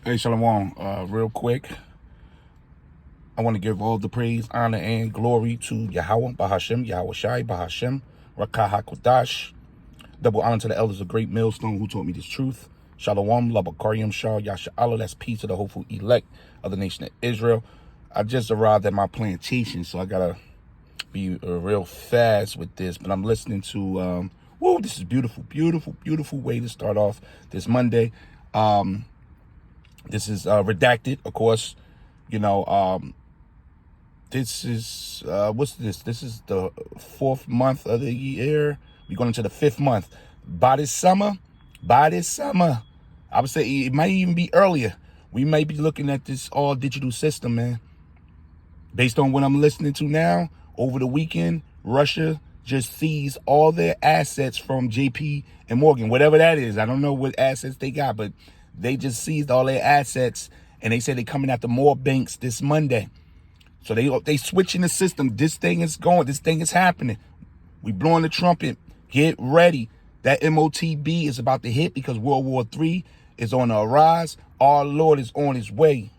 Hey, Shalom. Real quick, I want to give all the praise, honor, and glory to Yahweh, Bahashem, Yahweh Shai, Bahashem, Rakah HaKodash. Double honor to the elders of Great Millstone who taught me this truth. Shalom, Labakariam Shah, Yasha Allah. That's peace to the hopeful elect of the nation of Israel. I just arrived at my plantation, so I got to be real fast with this. But I'm listening to, this is beautiful, beautiful, beautiful way to start off this Monday. This is redacted, of course. This is what's this? This is the 4th month of the year. We're going into the 5th month. By this summer, I would say it might even be earlier. We may be looking at this all digital system, man. Based on what I'm listening to now, over the weekend, Russia just seized all their assets from JP and Morgan, whatever that is. I don't know what assets they got, but they just seized all their assets, and they said they're coming after more banks this Monday. So they switching the system. This thing is going. This thing is happening. We blowing the trumpet. Get ready. That MOTB is about to hit because World War III is on the rise. Our Lord is on his way.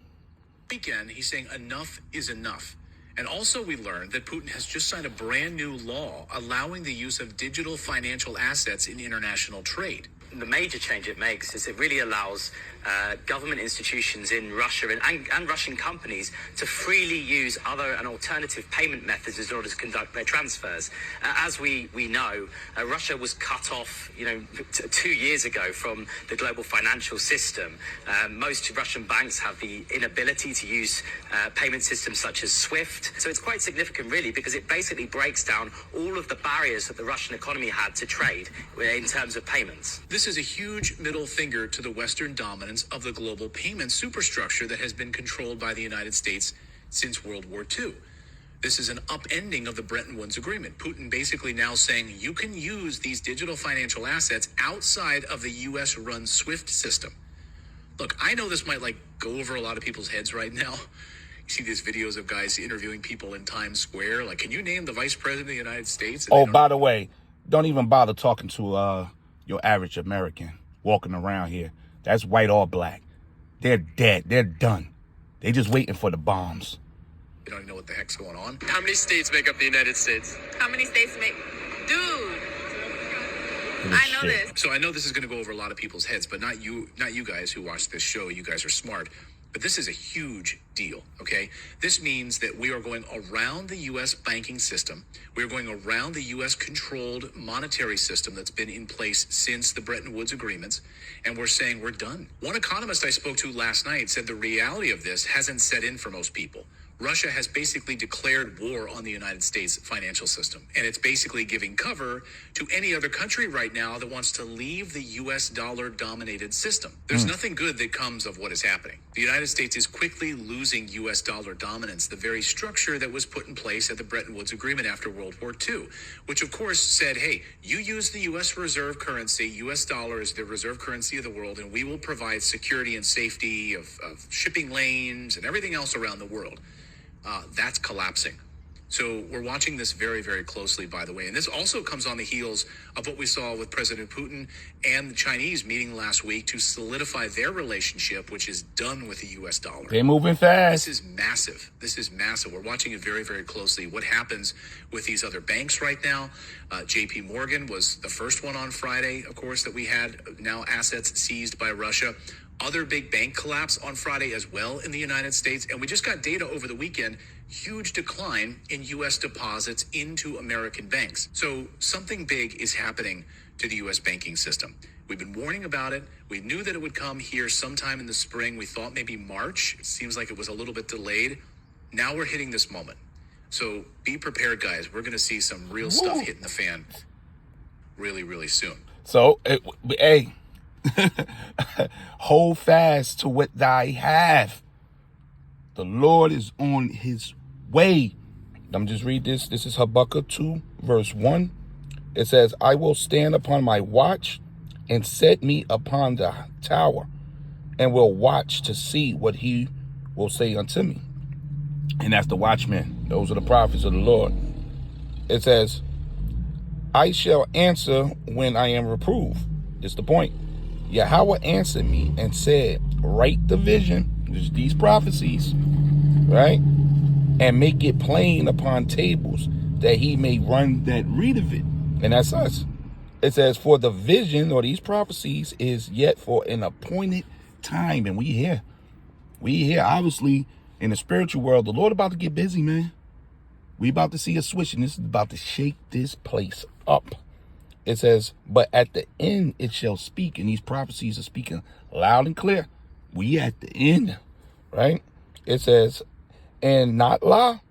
Weekend, he's saying enough is enough. And also we learned that Putin has just signed a brand new law allowing the use of digital financial assets in international trade. The major change it makes is it really allows government institutions in Russia and Russian companies to freely use other and alternative payment methods in order to conduct their transfers. As we know, Russia was cut off, 2 years ago from the global financial system. Most Russian banks have the inability to use payment systems such as SWIFT. So it's quite significant, really, because it basically breaks down all of the barriers that the Russian economy had to trade in terms of payments. This is a huge middle finger to the Western dominance of the global payment superstructure that has been controlled by the United States since World War II. This is an upending of the Bretton Woods Agreement. Putin basically now saying you can use these digital financial assets outside of the U.S.-run SWIFT system. Look, I know this might go over a lot of people's heads right now. You see these videos of guys interviewing people in Times Square. Can you name the vice president of the United States? Oh, by the way, don't even bother talking to your average American walking around here. That's white or black. They're dead. They're done. They just waiting for the bombs. You don't even know what the heck's going on. How many states make up the United States? How many states make... Dude. I know this. So I know this is going to go over a lot of people's heads, but not you guys who watch this show. You guys are smart. But this is a huge deal, okay? This means that we are going around the U.S. banking system. We're going around the U.S.-controlled monetary system that's been in place since the Bretton Woods agreements, and we're saying we're done. One economist I spoke to last night said the reality of this hasn't set in for most people. Russia has basically declared war on the United States financial system, and it's basically giving cover to any other country right now that wants to leave the U.S. dollar-dominated system. There's nothing good that comes of what is happening. The United States is quickly losing U.S. dollar dominance, the very structure that was put in place at the Bretton Woods Agreement after World War II, which of course said, hey, you use the U.S. reserve currency, U.S. dollar is the reserve currency of the world, and we will provide security and safety of shipping lanes and everything else around the world. That's collapsing. So we're watching this very, very closely, by the way. And this also comes on the heels of what we saw with President Putin and the Chinese meeting last week to solidify their relationship, which is done with the U.S. dollar. They're moving fast. This is massive. This is massive. We're watching it very, very closely. What happens with these other banks right now? JP Morgan was the first one on Friday, of course, that we had now assets seized by Russia. Other big bank collapse on Friday as well in the United States. And we just got data over the weekend, huge decline in U.S. deposits into American banks. So something big is happening to the U.S. banking system. We've been warning about it. We knew that it would come here sometime in the spring. We thought maybe March. It seems like it was a little bit delayed. Now we're hitting this moment. So be prepared, guys. We're going to see some real stuff hitting the fan really, really soon. So, hey, hold fast to what thy have. The Lord is on his way. Let me just read this. This is Habakkuk 2, verse 1. It says, I will stand upon my watch and set me upon the tower and will watch to see what he will say unto me. And that's the watchmen. Those are the prophets of the Lord. It says, I shall answer when I am reproved. It's the point. Yahweh answered me and said, write the vision, just these prophecies, right? And make it plain upon tables, that he may run that read of it. And that's us. It says, for the vision or these prophecies is yet for an appointed time. And we here. Obviously, in the spiritual world, the Lord about to get busy, man. We about to see a switch, and this is about to shake this place up. It says, but at the end it shall speak, and these prophecies are speaking loud and clear. We at the end, right? It says, and not lie,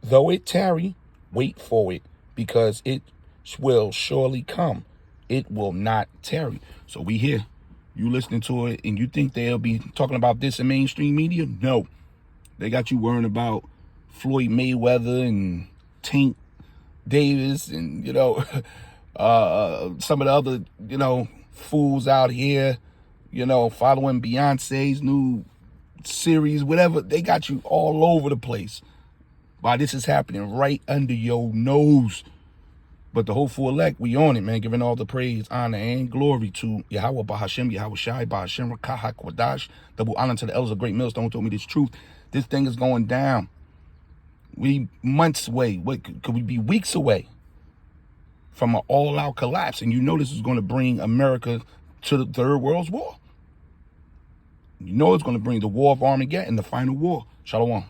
though it tarry, wait for it, because it will surely come. It will not tarry. So we here. You listening to it, and you think they'll be talking about this in mainstream media? No. They got you worrying about Floyd Mayweather and Tank Davis and, some of the other, fools out here, following Beyonce's new series, whatever. They got you all over the place. Why this is happening right under your nose. But the hopeful elect, we on it, man, giving all the praise, honor, and glory to Yahweh Bahashem, Yahweh Shai, Bahashem, Rakah, Kwadash. Double honor to the elders of Great Millstone who told me this truth. This thing is going down. We months away. What could we be weeks away from an all-out collapse? And this is going to bring America to the Third World War. It's going to bring the War of Armageddon, the final war. Shalom.